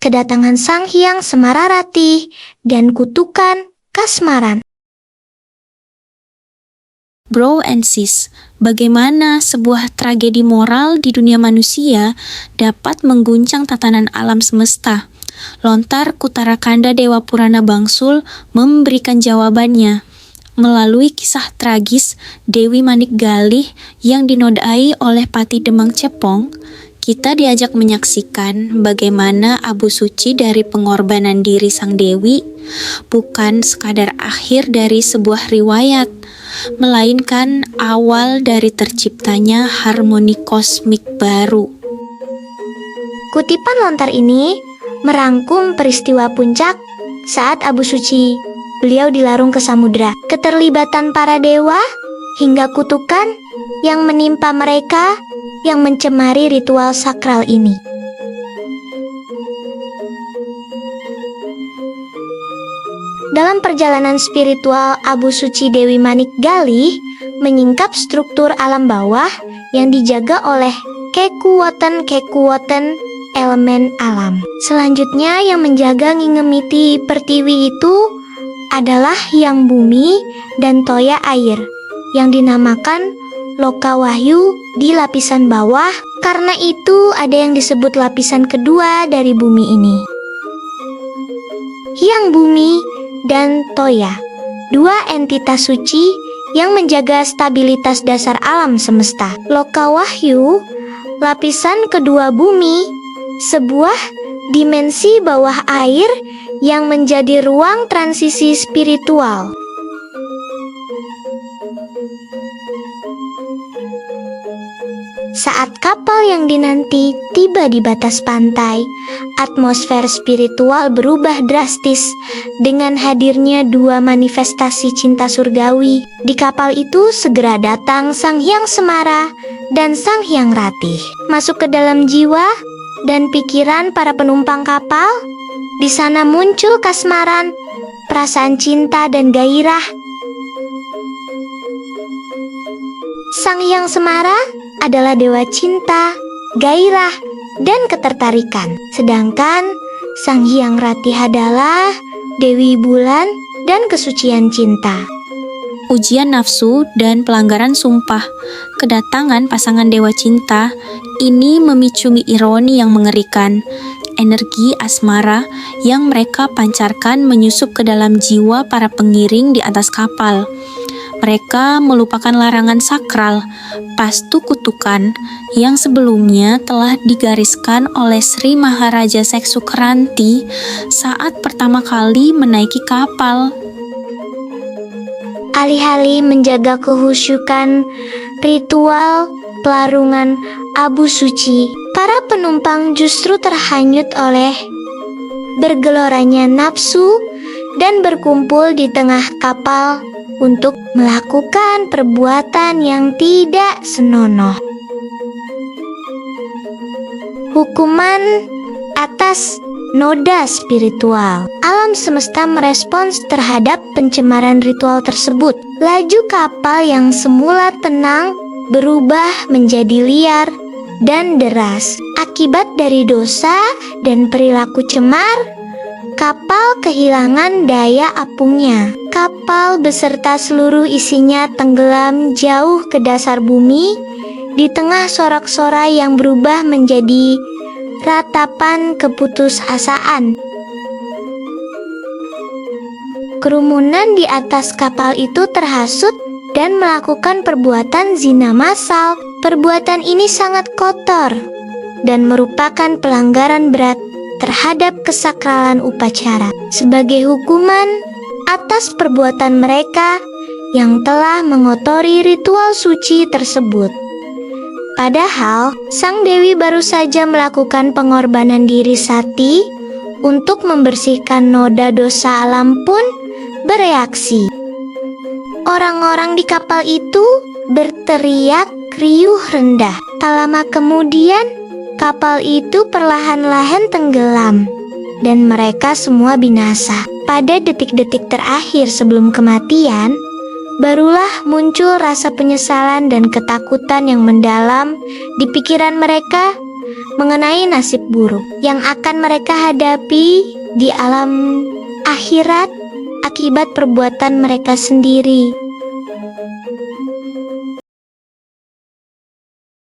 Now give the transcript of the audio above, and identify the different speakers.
Speaker 1: kedatangan Sang Hyang Semararati, dan kutukan kasmaran.
Speaker 2: Bro and sis, bagaimana sebuah tragedi moral di dunia manusia dapat mengguncang tatanan alam semesta? Lontar Kutarakanda Dewa Purana Bangsul memberikan jawabannya. Melalui kisah tragis Dewi Manik Galih yang dinodai oleh Pati Demang Cepong, kita diajak menyaksikan bagaimana abu suci dari pengorbanan diri sang Dewi bukan sekadar akhir dari sebuah riwayat, melainkan awal dari terciptanya harmoni kosmik baru.
Speaker 1: Kutipan lontar ini merangkum peristiwa puncak saat abu suci beliau dilarung ke samudera, keterlibatan para dewa, hingga kutukan yang menimpa mereka yang mencemari ritual sakral ini. Dalam perjalanan spiritual, abu suci Dewi Manik Galih menyingkap struktur alam bawah yang dijaga oleh kekuatan elemen alam. Selanjutnya yang menjaga ngingemiti pertiwi itu adalah yang bumi dan toya air, yang dinamakan Loka Wahyu di lapisan bawah. Karena itu ada yang disebut lapisan kedua dari bumi ini. Yang bumi dan toya, dua entitas suci yang menjaga stabilitas dasar alam semesta. Loka Wahyu, lapisan kedua bumi, sebuah dimensi bawah air yang menjadi ruang transisi spiritual. Saat kapal yang dinanti tiba di batas pantai, atmosfer spiritual berubah drastis dengan hadirnya dua manifestasi cinta surgawi. Di kapal itu segera datang Sang Hyang Semara dan Sang Hyang Ratih. Masuk ke dalam jiwa dan pikiran para penumpang kapal. Di sana muncul kasmaran, perasaan cinta dan gairah. Sang Hyang Semara adalah dewa cinta, gairah, dan ketertarikan. Sedangkan Sang Hyang Ratih adalah Dewi Bulan dan kesucian cinta.
Speaker 2: Ujian nafsu dan pelanggaran sumpah. Kedatangan pasangan dewa cinta ini memicu ironi yang mengerikan. Energi asmara yang mereka pancarkan menyusup ke dalam jiwa para pengiring di atas kapal. Mereka melupakan larangan sakral, pastu kutukan, yang sebelumnya telah digariskan oleh Sri Maharaja Seksukranti saat pertama kali menaiki kapal.
Speaker 1: Alih-alih menjaga kehusyukan ritual pelarungan abu suci, para penumpang justru terhanyut oleh bergeloranya nafsu dan berkumpul di tengah kapal untuk melakukan perbuatan yang tidak senonoh. Hukuman atas noda spiritual. Alam semesta merespons terhadap pencemaran ritual tersebut. Laju kapal yang semula tenang berubah menjadi liar dan deras. Akibat dari dosa dan perilaku cemar, kapal kehilangan daya apungnya. Kapal beserta seluruh isinya tenggelam jauh ke dasar bumi di tengah sorak-sorai yang berubah menjadi ratapan keputusasaan. Kerumunan di atas kapal itu terhasut dan melakukan perbuatan zina massal. Perbuatan ini sangat kotor dan merupakan pelanggaran berat terhadap kesakralan upacara. Sebagai hukuman atas perbuatan mereka yang telah mengotori ritual suci tersebut. Padahal, Sang Dewi baru saja melakukan pengorbanan diri sati untuk membersihkan noda dosa alam pun bereaksi. Orang-orang di kapal itu berteriak riuh rendah. Tak lama kemudian, kapal itu perlahan-lahan tenggelam dan mereka semua binasa. Pada detik-detik terakhir sebelum kematian, barulah muncul rasa penyesalan dan ketakutan yang mendalam di pikiran mereka mengenai nasib buruk yang akan mereka hadapi di alam akhirat akibat perbuatan mereka sendiri.